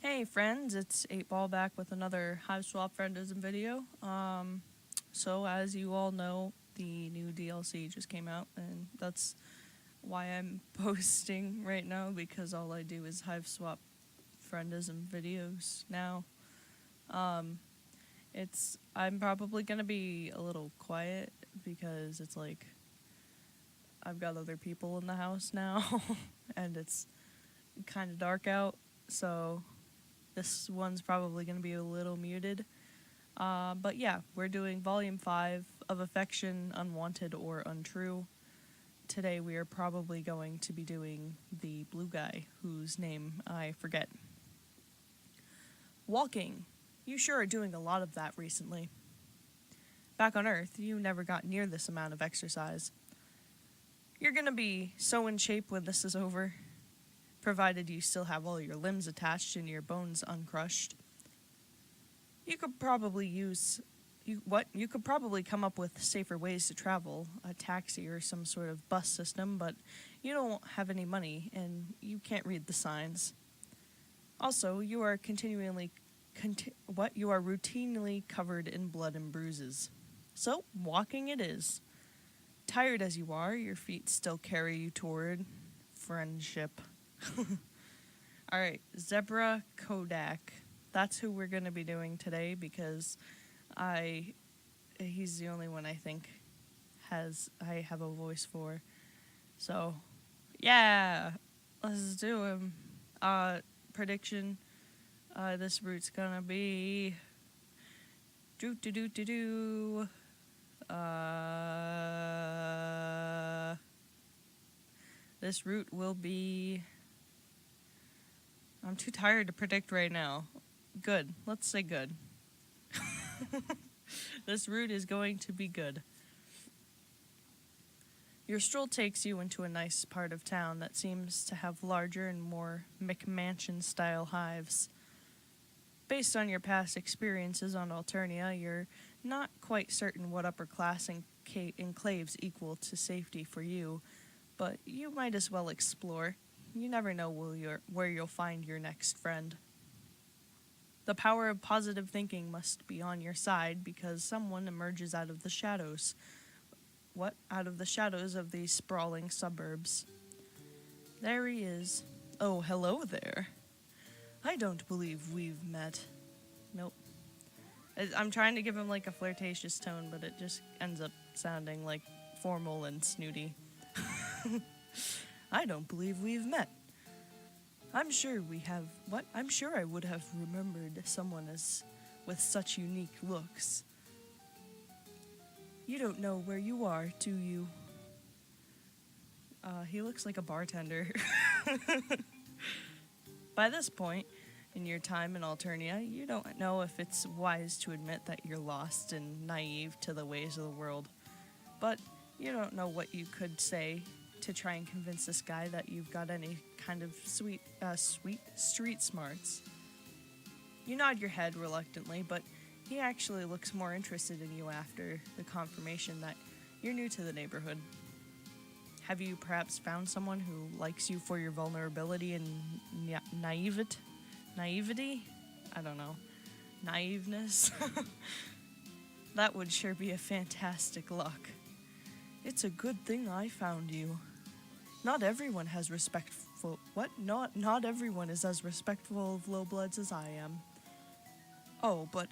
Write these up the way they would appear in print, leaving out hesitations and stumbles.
Hey friends, it's 8 Ball back with another Hiveswap Friendism video. So as you all know, the new DLC just came out, and that's why I'm posting right now, because all I do is Hiveswap Friendism videos now. I'm probably gonna be a little quiet because it's like I've got other people in the house now, and it's kind of dark out, so this one's probably going to be a little muted. But yeah, we're doing Volume 5 of Affection, Unwanted or Untrue. Today we are probably going to be doing the blue guy, whose name I forget. Walking. You sure are doing a lot of that recently. Back on Earth, you never got near this amount of exercise. You're going to be so in shape when this is over, provided you still have all your limbs attached and your bones uncrushed. You could probably you could probably come up with safer ways to travel, a taxi or some sort of bus system, but you don't have any money and you can't read the signs. Also, you are you are routinely covered in blood and bruises. So, walking it is. Tired as you are, your feet still carry you toward friendship. Alright, Zebruh Kodak. That's who we're going to be doing today, because he's the only one I think I have a voice for. So, yeah, let's do him. Prediction, this route's gonna be this route will be... I'm too tired to predict right now. Good. Let's say good. This route is going to be good. Your stroll takes you into a nice part of town that seems to have larger and more McMansion-style hives. Based on your past experiences on Alternia, you're not quite certain what upper-class enclaves equal to safety for you, but you might as well explore. You never know where you'll find your next friend. The power of positive thinking must be on your side, because someone emerges out of the shadows. What? Out of the shadows of these sprawling suburbs. There he is. Oh, hello there. I don't believe we've met. Nope. I'm trying to give him like a flirtatious tone, but it just ends up sounding like formal and snooty. I don't believe we've met. I'm sure we have... What? I'm sure I would have remembered someone with such unique looks. You don't know where you are, do you? He looks like a bartender. By this point in your time in Alternia, you don't know if it's wise to admit that you're lost and naive to the ways of the world. But you don't know what you could say to try and convince this guy that you've got any kind of sweet street smarts. You nod your head reluctantly, but he actually looks more interested in you after the confirmation that you're new to the neighborhood. Have you perhaps found someone who likes you for your vulnerability and naivety? I don't know. Naiveness? That would sure be a fantastic luck. It's a good thing I found you. Not everyone has respectful... What? Not everyone is as respectful of lowbloods as I am. Oh, but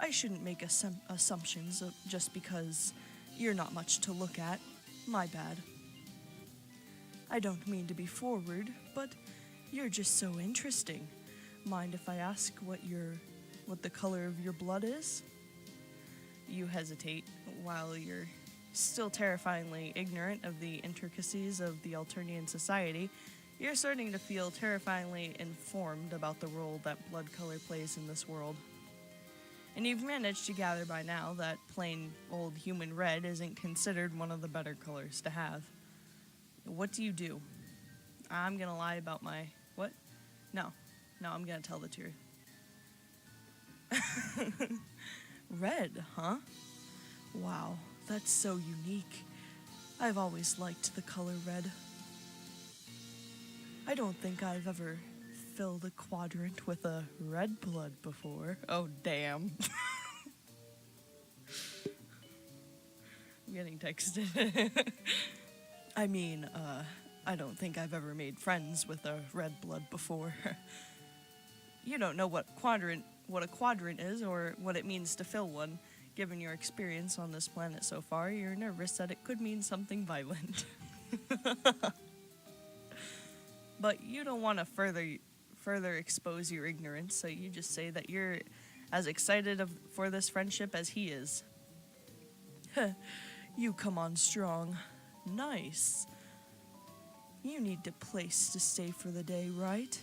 I shouldn't make assumptions just because you're not much to look at. My bad. I don't mean to be forward, but you're just so interesting. Mind if I ask what the color of your blood is? You hesitate while you're still terrifyingly ignorant of the intricacies of the Alternian society. You're starting to feel terrifyingly informed about the role that blood color plays in this world. And you've managed to gather by now that plain old human red isn't considered one of the better colors to have. What do you do? I'm gonna lie about my... What? No, I'm gonna tell the truth. Red, huh? Wow, that's so unique. I've always liked the color red. I don't think I've ever filled a quadrant with a red blood before. Oh, damn. I'm getting texted. I mean, I don't think I've ever made friends with a red blood before. You don't know what a quadrant is or what it means to fill one. Given your experience on this planet so far, you're nervous that it could mean something violent. But you don't want to further expose your ignorance, so you just say that you're as excited for this friendship as he is. You come on strong. Nice. You need a place to stay for the day, right?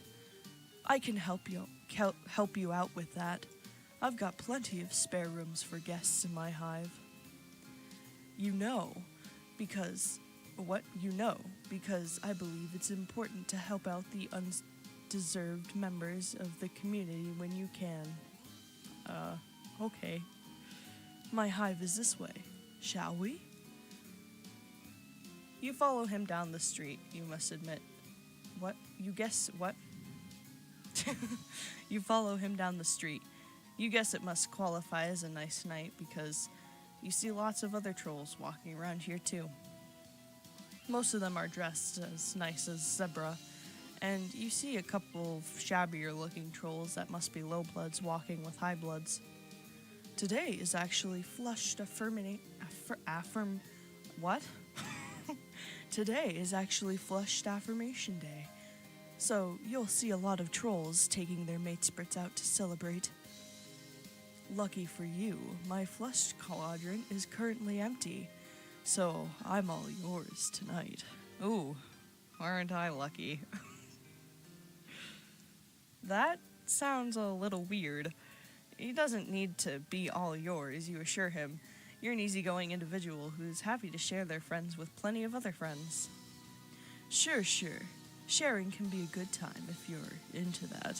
I can help you out with that. I've got plenty of spare rooms for guests in my hive. You know, because I believe it's important to help out the undeserved members of the community when you can. Okay. My hive is this way. Shall we? You follow him down the street, you must admit. What? You guess what? You follow him down the street. You guess it must qualify as a nice night because you see lots of other trolls walking around here too. Most of them are dressed as nice as Zebruh, and you see a couple of shabbier looking trolls that must be low bloods walking with high bloods. Today is actually Today is actually Flushed Affirmation Day, so you'll see a lot of trolls taking their mate sprits out to celebrate. Lucky for you, my flushed quadrant is currently empty, so I'm all yours tonight. Ooh, aren't I lucky? That sounds a little weird. He doesn't need to be all yours, you assure him. You're an easygoing individual who's happy to share their friends with plenty of other friends. Sure. Sharing can be a good time if you're into that.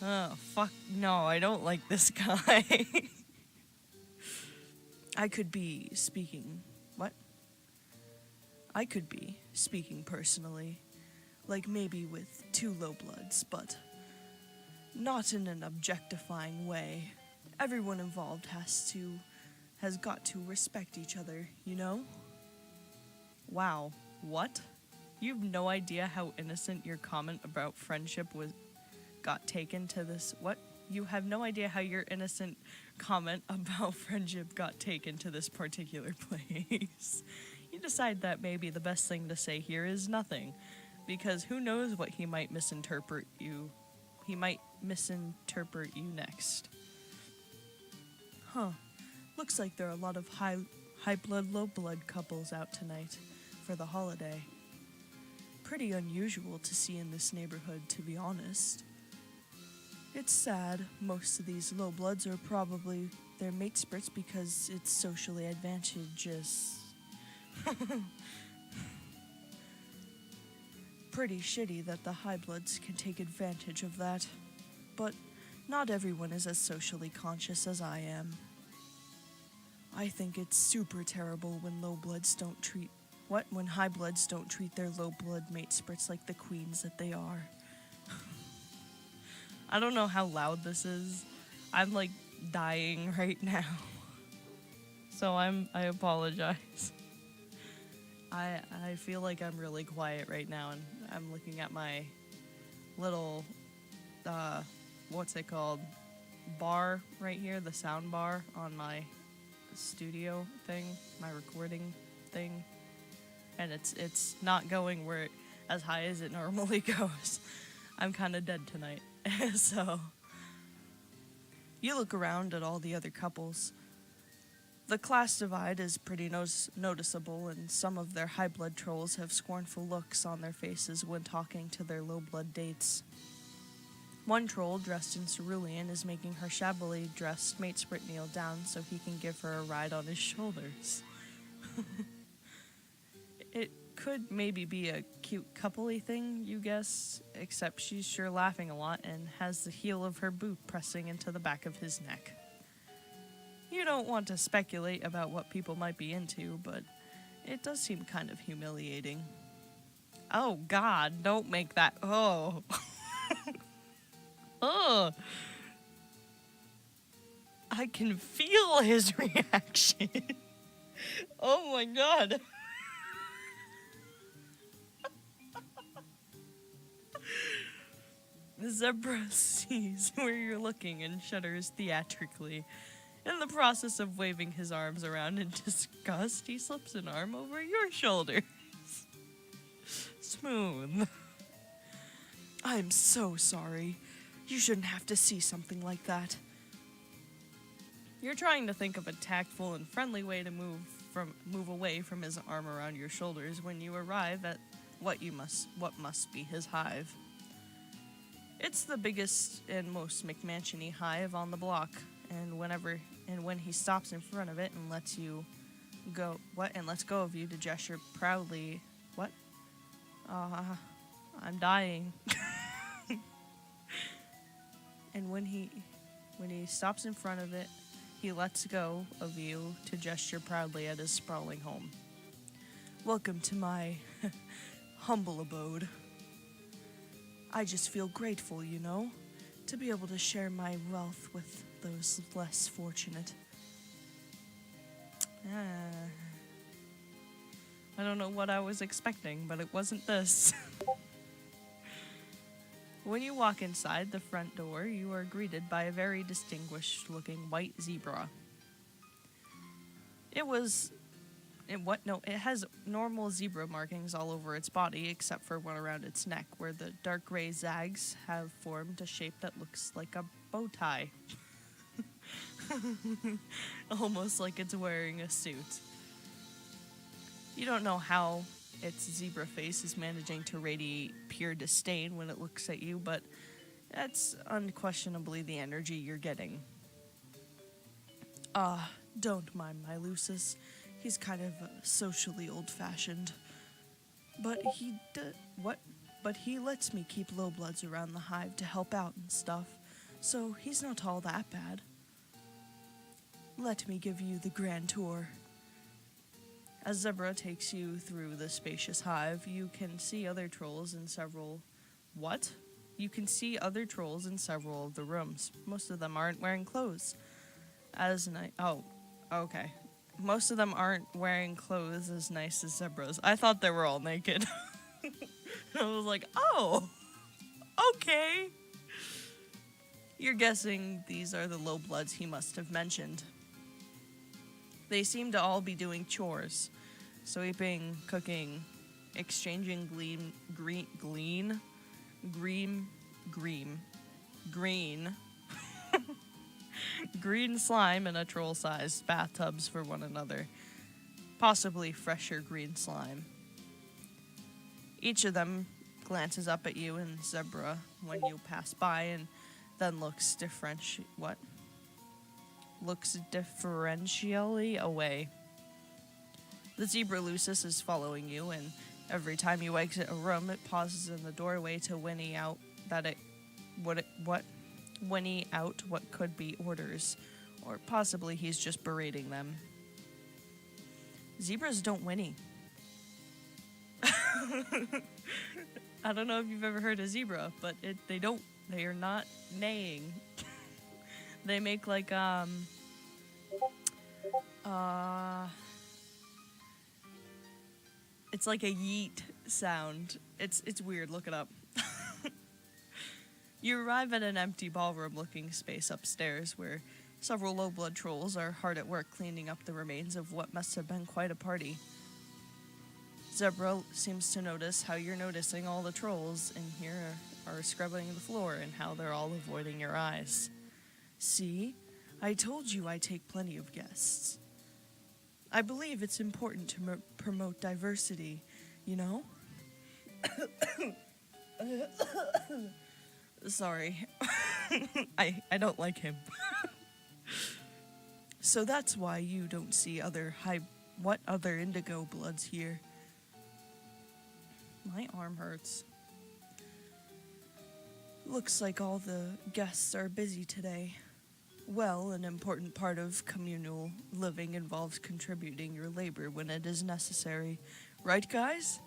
Oh, fuck no, I don't like this guy. I could be speaking personally. Like maybe with 2 low bloods, but not in an objectifying way. Everyone involved has got to respect each other, you know? Wow, what? You've no idea how innocent your comment about friendship got taken to this. What? You have no idea how your innocent comment about friendship got taken to this particular place. You decide that maybe the best thing to say here is nothing, because who knows what he might misinterpret you. He might misinterpret you next. Huh. Looks like there are a lot of high blood, low blood couples out tonight for the holiday. Pretty unusual to see in this neighborhood, to be honest. It's sad. Most of these low bloods are probably their mate sprits because it's socially advantageous. Pretty shitty that the high bloods can take advantage of that. But not everyone is as socially conscious as I am. I think it's super terrible when when high bloods don't treat their low blood mate sprits like the queens that they are. I don't know how loud this is. I'm like dying right now. So I apologize. I feel like I'm really quiet right now, and I'm looking at my little what's it called? Bar right here, the sound bar on my studio thing, my recording thing. And it's not going as high as it normally goes. I'm kind of dead tonight. So, you look around at all the other couples. The class divide is pretty noticeable, and some of their high blood trolls have scornful looks on their faces when talking to their low blood dates. One troll dressed in cerulean is making her shabbily dressed mate sprit kneel down so he can give her a ride on his shoulders. It could maybe be a cute coupley thing, you guess, except she's sure laughing a lot and has the heel of her boot pressing into the back of his neck. You don't want to speculate about what people might be into, but it does seem kind of humiliating. Oh God, don't make that, oh. Oh, I can feel his reaction. Oh my god. The Zebruh sees where you're looking and shudders theatrically. In the process of waving his arms around in disgust, he slips an arm over your shoulder. Smooth. I'm so sorry. You shouldn't have to see something like that. You're trying to think of a tactful and friendly way to move away from his arm around your shoulders when you arrive at what must be his hive. It's the biggest and most McMansion-y hive on the block, and when he stops in front of it and lets go of you to gesture proudly, what? I'm dying. And when he stops in front of it, he lets go of you to gesture proudly at his sprawling home. Welcome to my humble abode. I just feel grateful, you know, to be able to share my wealth with those less fortunate. I don't know what I was expecting, but it wasn't this. When you walk inside the front door, you are greeted by a very distinguished-looking white zebra. It has normal zebra markings all over its body, except for one around its neck, where the dark gray zags have formed a shape that looks like a bow tie. Almost like it's wearing a suit. You don't know how its zebra face is managing to radiate pure disdain when it looks at you, but that's unquestionably the energy you're getting. Don't mind my Lucis. He's kind of socially old-fashioned. But he lets me keep low-bloods around the hive to help out and stuff, so he's not all that bad. Let me give you the grand tour. As Zebruh takes you through the spacious hive, you can see other trolls in several... What? You can see other trolls in several of the rooms. Most of them aren't wearing clothes. Oh, okay. Most of them aren't wearing clothes as nice as Zebruh's. I thought they were all naked. I was like, oh, okay. You're guessing these are the low bloods he must have mentioned. They seem to all be doing chores. Sweeping, cooking, exchanging green slime in a troll-sized bathtubs for one another. Possibly fresher green slime. Each of them glances up at you and Zebruh when you pass by and then looks differentially away. The zebra Lucis is following you, and every time you exit a room, it pauses in the doorway to whinny out what could be orders, or possibly he's just berating them. Zebras don't whinny. I don't know if you've ever heard a zebra, but they are not neighing. They make like, it's like a yeet sound. It's weird, look it up. You arrive at an empty ballroom-looking space upstairs where several low-blood trolls are hard at work cleaning up the remains of what must have been quite a party. Zebruh seems to notice how you're noticing all the trolls in here are scrubbing the floor and how they're all avoiding your eyes. See? I told you I take plenty of guests. I believe it's important to promote diversity, you know? Sorry. I don't like him. So that's why you don't see other indigo bloods here. My arm hurts. Looks like all the guests are busy today. Well, an important part of communal living involves contributing your labor when it is necessary. Right, guys?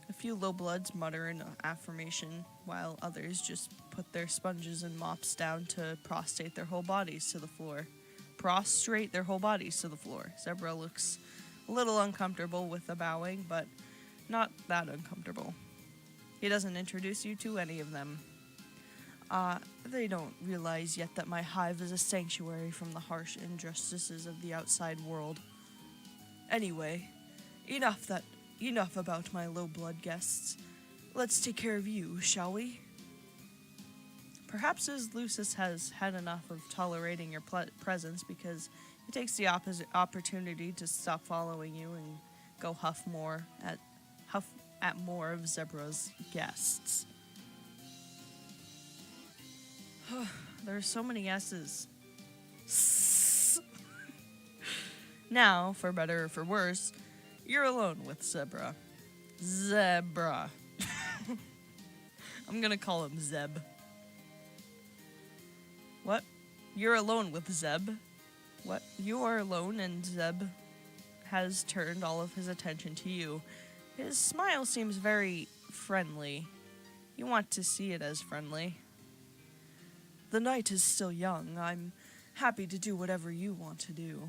A few low bloods mutter an affirmation, while others just put their sponges and mops down to prostrate their whole bodies to the floor. Prostrate their whole bodies to the floor. Zebruh looks a little uncomfortable with the bowing, but not that uncomfortable. He doesn't introduce you to any of them. They don't realize yet that my hive is a sanctuary from the harsh injustices of the outside world. Anyway, enough about my low-blood guests. Let's take care of you, shall we? Perhaps as Lucis has had enough of tolerating your presence because he takes the opportunity to stop following you and go huff at more of Zebruh's guests. There are so many S's. Now, for better or for worse, you're alone with Zebruh. Zebruh. I'm gonna call him Zeb. What? You're alone with Zeb? What? You are alone and Zeb has turned all of his attention to you. His smile seems very friendly. You want to see it as friendly. The night is still young. I'm happy to do whatever you want to do.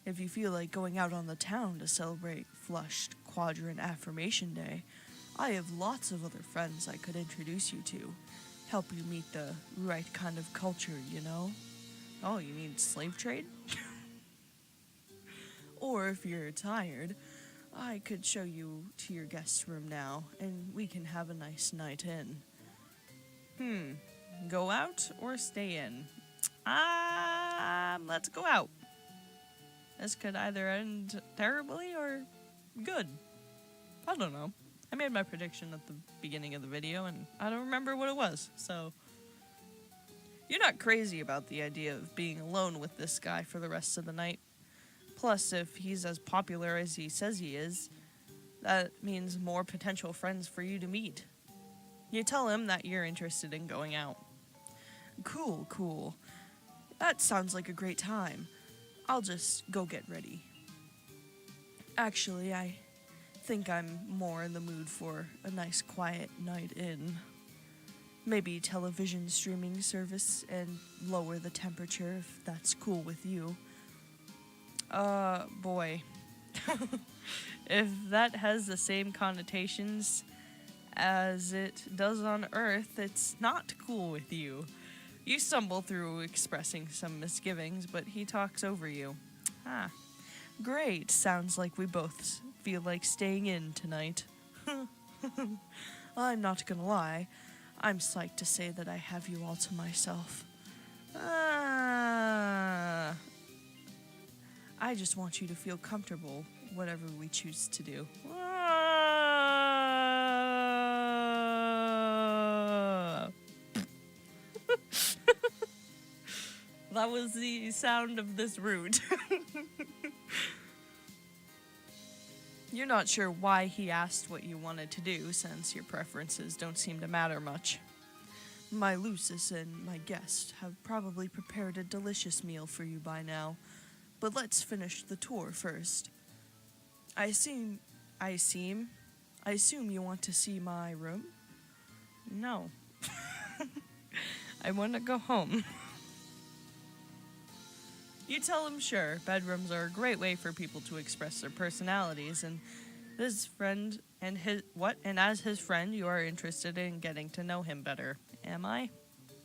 If you feel like going out on the town to celebrate Flushed Quadrant Affirmation Day, I have lots of other friends I could introduce you to. Help you meet the right kind of culture, you know? Oh, you mean slave trade? Or if you're tired, I could show you to your guest room now, and we can have a nice night in. Go out or stay in? Let's go out. This could either end terribly or good. I don't know. I made my prediction at the beginning of the video, and I don't remember what it was, so... You're not crazy about the idea of being alone with this guy for the rest of the night. Plus, if he's as popular as he says he is, that means more potential friends for you to meet. You tell him that you're interested in going out. Cool. That sounds like a great time. I'll just go get ready. Actually, I think I'm more in the mood for a nice quiet night in. Maybe television streaming service and lower the temperature if that's cool with you. Boy. If that has the same connotations as it does on Earth, it's not cool with you. You stumble through expressing some misgivings, but he talks over you. Great. Sounds like we both feel like staying in tonight. I'm not gonna lie. I'm psyched to say that I have you all to myself. I just want you to feel comfortable, whatever we choose to do. That was the sound of this root. You're not sure why he asked what you wanted to do, since your preferences don't seem to matter much. My Lucis and my guest have probably prepared a delicious meal for you by now, but let's finish the tour first. I assume you want to see my room? No. I want to go home. You tell him sure, bedrooms are a great way for people to express their personalities, and as his friend, you are interested in getting to know him better. Am I?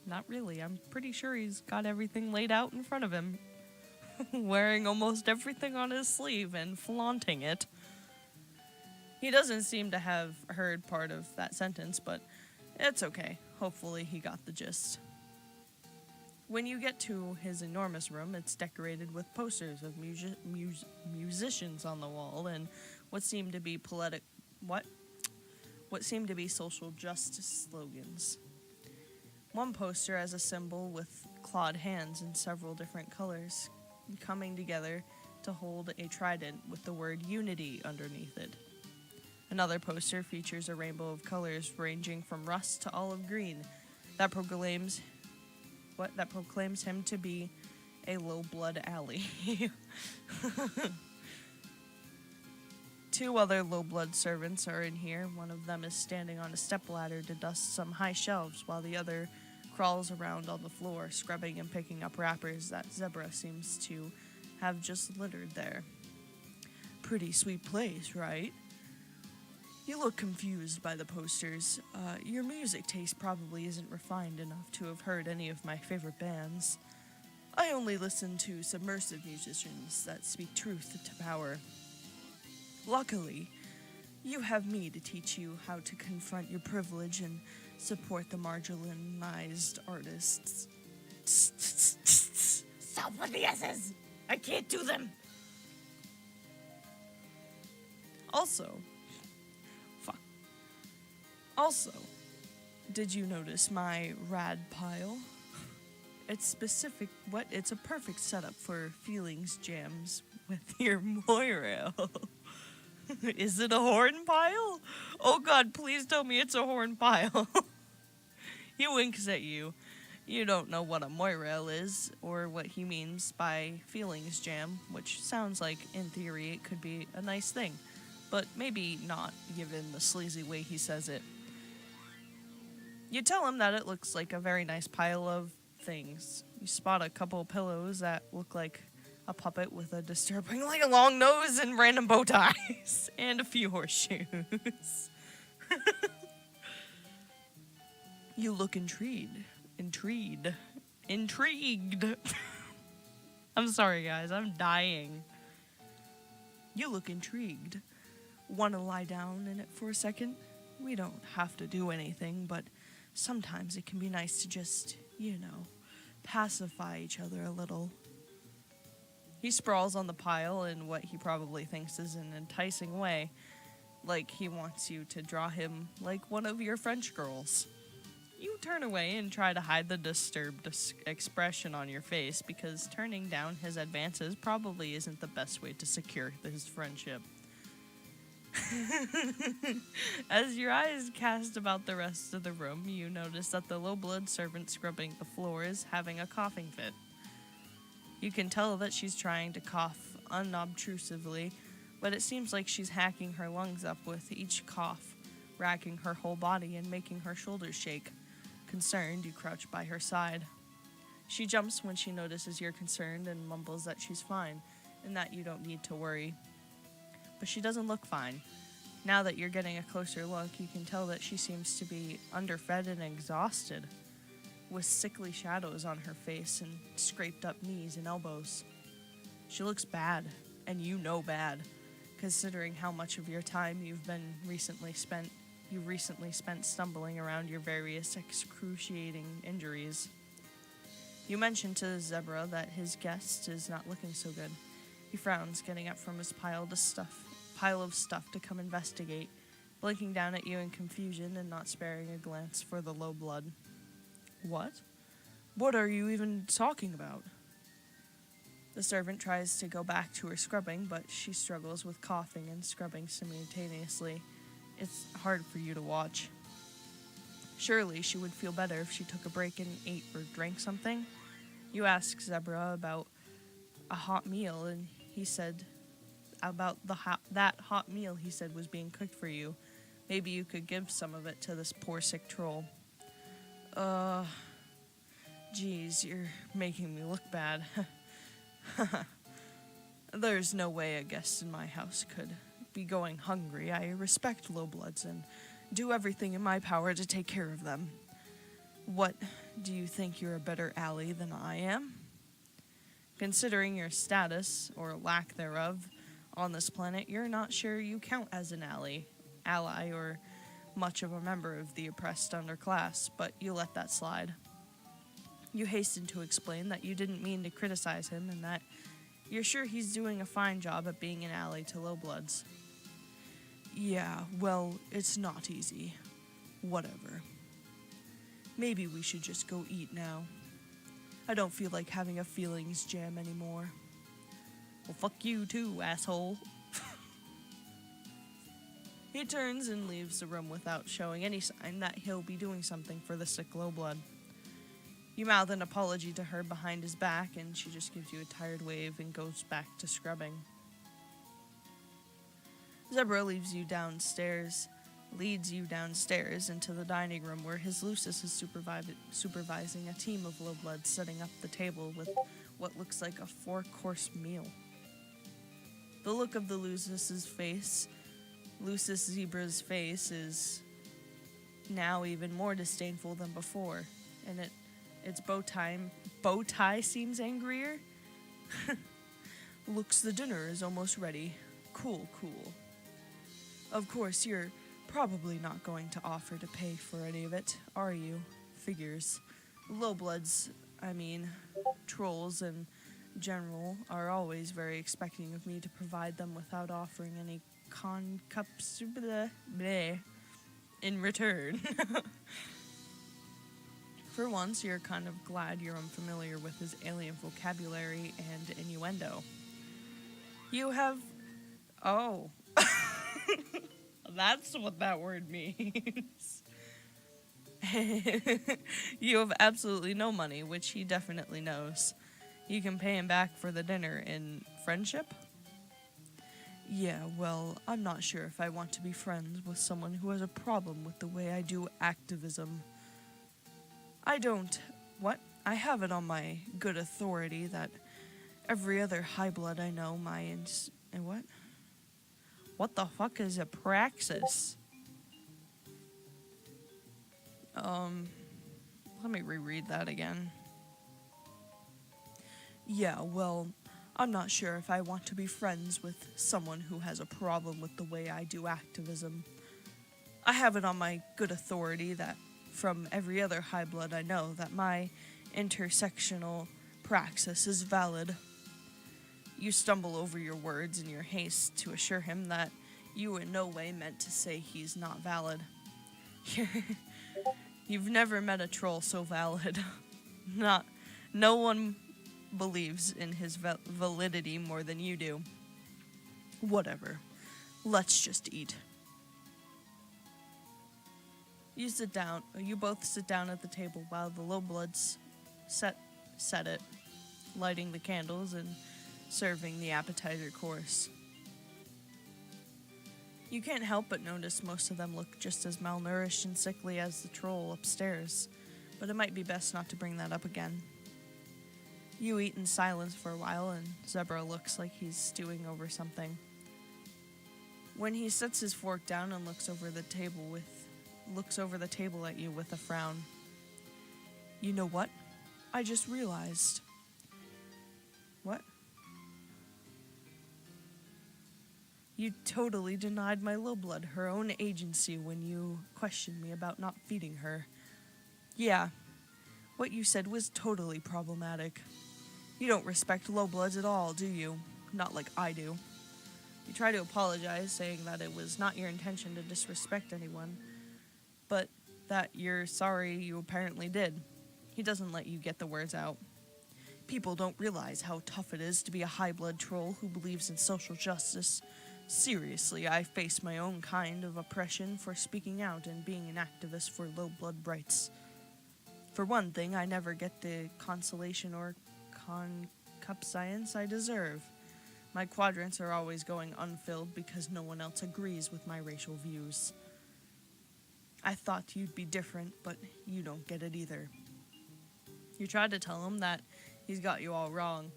Not really. I'm pretty sure he's got everything laid out in front of him. Wearing almost everything on his sleeve and flaunting it. He doesn't seem to have heard part of that sentence, but it's okay. Hopefully he got the gist. When you get to his enormous room, it's decorated with posters of musicians on the wall and what seem to be social justice slogans. One poster has a symbol with clawed hands in several different colors, coming together to hold a trident with the word unity underneath it. Another poster features a rainbow of colors ranging from rust to olive green that proclaims him to be a low-blood ally. 2 other low-blood servants are in here. One of them is standing on a stepladder to dust some high shelves, while the other crawls around on the floor, scrubbing and picking up wrappers that Zebruh seems to have just littered there. Pretty sweet place, right? You look confused by the posters. Your music taste probably isn't refined enough to have heard any of my favorite bands. I only listen to submersive musicians that speak truth to power. Luckily, you have me to teach you how to confront your privilege and support the marginalized artists. Stop with the S's! I can't do them! Also, did you notice my rad pile? It's a perfect setup for feelings jams with your Moirail. Is it a horn pile? Oh god, please tell me it's a horn pile. He winks at you. You don't know what a Moirail is, or what he means by feelings jam, which sounds like, in theory, it could be a nice thing. But maybe not, given the sleazy way he says it. You tell him that it looks like a very nice pile of things. You spot a couple pillows that look like a puppet with a disturbingly long nose and random bow ties, and a few horseshoes. You look intrigued. I'm sorry, guys, I'm dying. You look intrigued. Want to lie down in it for a second? We don't have to do anything, but sometimes it can be nice to just, pacify each other a little. He sprawls on the pile in what he probably thinks is an enticing way, like he wants you to draw him like one of your French girls. You turn away and try to hide the disturbed expression on your face, because turning down his advances probably isn't the best way to secure his friendship. As your eyes cast about the rest of the room, you notice that the low-blood servant scrubbing the floor is having a coughing fit. You can tell that she's trying to cough unobtrusively, but it seems like she's hacking her lungs up with each cough, racking her whole body and making her shoulders shake. Concerned, you crouch by her side. She jumps when she notices you're concerned and mumbles that she's fine, and that you don't need to worry. But she doesn't look fine. Now that you're getting a closer look, you can tell that she seems to be underfed and exhausted, with sickly shadows on her face and scraped up knees and elbows. She looks bad, and you know bad, considering how much of your time you recently spent stumbling around your various excruciating injuries. You mention to Zebruh that his guest is not looking so good. He frowns, getting up from his pile of stuff to come investigate, blinking down at you in confusion and not sparing a glance for the low blood. What? What are you even talking about? The servant tries to go back to her scrubbing, but she struggles with coughing and scrubbing simultaneously. It's hard for you to watch. Surely she would feel better if she took a break and ate or drank something. You ask Zebruh about a hot meal, and he said about that hot meal he said was being cooked for you. Maybe you could give some of it to this poor sick troll. Geez, you're making me look bad. There's no way a guest in my house could be going hungry. I respect low-bloods and do everything in my power to take care of them. What, do you think you're a better ally than I am? Considering your status, or lack thereof, on this planet, you're not sure you count as an ally, or much of a member of the oppressed underclass, but you let that slide. You hasten to explain that you didn't mean to criticize him and that you're sure he's doing a fine job at being an ally to low-bloods. Yeah, well, it's not easy. Whatever. Maybe we should just go eat now. I don't feel like having a feelings jam anymore. Well, fuck you too, asshole. He turns and leaves the room without showing any sign that he'll be doing something for the sick low-blood. You mouth an apology to her behind his back, and she just gives you a tired wave and goes back to scrubbing. Zebruh leads you downstairs into the dining room where his Lucis is supervising a team of lowbloods setting up the table with what looks like a 4-course meal. The look of the Lucis Zebrah's face is now even more disdainful than before, and its bow tie seems angrier. Looks the dinner is almost ready. Cool. Of course, you're probably not going to offer to pay for any of it, are you? Figures. Lowbloods, trolls in general, are always very expecting of me to provide them without offering any cups in return. For once, you're kind of glad you're unfamiliar with his alien vocabulary and innuendo. You have... Oh. That's what that word means. You have absolutely no money, which he definitely knows. You can pay him back for the dinner in friendship? Yeah, well, I'm not sure if I want to be friends with someone who has a problem with the way I do activism. I have it on my good authority that every other highblood I know, what? What the fuck is a praxis? Let me reread that again. Yeah, well, I'm not sure if I want to be friends with someone who has a problem with the way I do activism. I have it on my good authority that from every other highblood I know that my intersectional praxis is valid. You stumble over your words in your haste to assure him that you in no way meant to say he's not valid. You've never met a troll so valid. No one believes in his validity more than you do. Whatever. Let's just eat. You both sit down at the table while the lowbloods set it, lighting the candles and serving the appetizer course. You can't help but notice most of them look just as malnourished and sickly as the troll upstairs, but it might be best not to bring that up again. You eat in silence for a while, and Zebruh looks like he's stewing over something. When he sets his fork down and looks over the table at you with a frown. You know what? I just realized. What? You totally denied my lowblood her own agency when you questioned me about not feeding her. Yeah, what you said was totally problematic. You don't respect lowbloods at all, do you? Not like I do. You try to apologize, saying that it was not your intention to disrespect anyone, but that you're sorry you apparently did. He doesn't let you get the words out. People don't realize how tough it is to be a high-blood troll who believes in social justice. Seriously, I face my own kind of oppression for speaking out and being an activist for low-blood rights. For one thing, I never get the consolation or cup science I deserve. My quadrants are always going unfilled because no one else agrees with my racial views. I thought you'd be different, but you don't get it either. You tried to tell him that he's got you all wrong.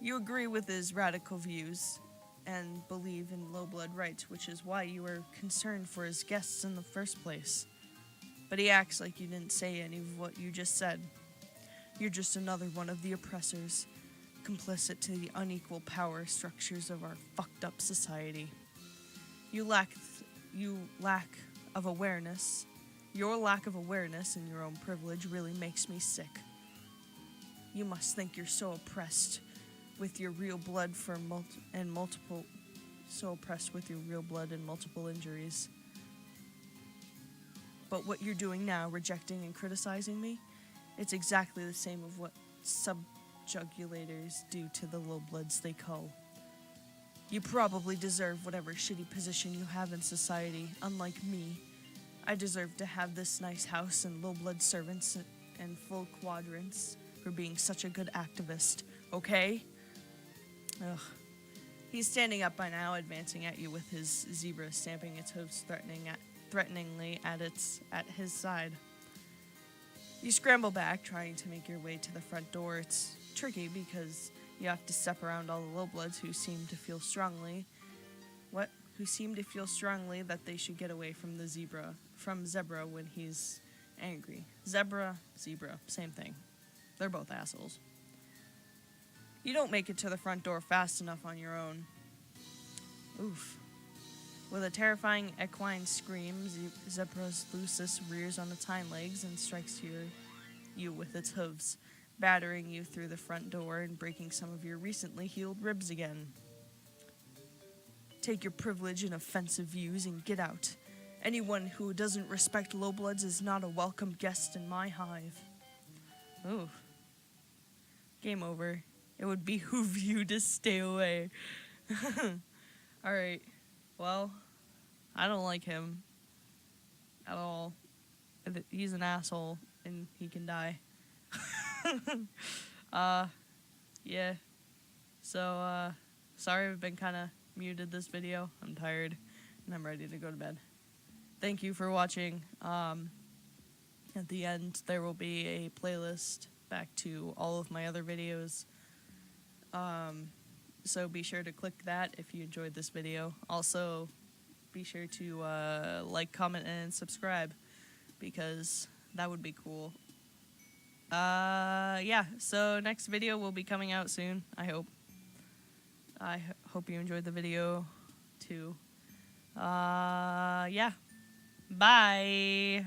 You agree with his radical views and believe in low-blood rights, which is why you were concerned for his guests in the first place. But he acts like you didn't say any of what you just said. You're just another one of the oppressors, complicit to the unequal power structures of our fucked-up society. Your lack of awareness in your own privilege really makes me sick. You must think you're so oppressed with your real blood and multiple injuries. But what you're doing now, rejecting and criticizing me, it's exactly the same of what subjugulators do to the lowbloods they cull. You probably deserve whatever shitty position you have in society. Unlike me, I deserve to have this nice house and low-blood servants and full quadrants for being such a good activist, okay? Ugh. He's standing up by now, advancing at you with his zebra stamping its hooves threateningly at his side. You scramble back, trying to make your way to the front door. It's tricky because you have to step around all the lowbloods who seem to feel strongly that they should get away from Zebruh when he's angry. Zebruh, same thing. They're both assholes. You don't make it to the front door fast enough on your own. Oof. With a terrifying equine scream, Zebruh's Lucis rears on its hind legs and strikes you with its hooves, battering you through the front door and breaking some of your recently healed ribs again. Take your privilege and offensive views and get out. Anyone who doesn't respect lowbloods is not a welcome guest in my hive. Ooh. Game over. It would behoove you to stay away. Alright. Well, I don't like him. At all. He's an asshole, and he can die. Yeah. So, sorry I've been kind of muted this video. I'm tired, and I'm ready to go to bed. Thank you for watching. At the end, there will be a playlist back to all of my other videos. So be sure to click that if you enjoyed this video. Also, be sure to like, comment, and subscribe, because that would be cool. Yeah, so next video will be coming out soon, I hope. I hope you enjoyed the video, too. Yeah. Bye!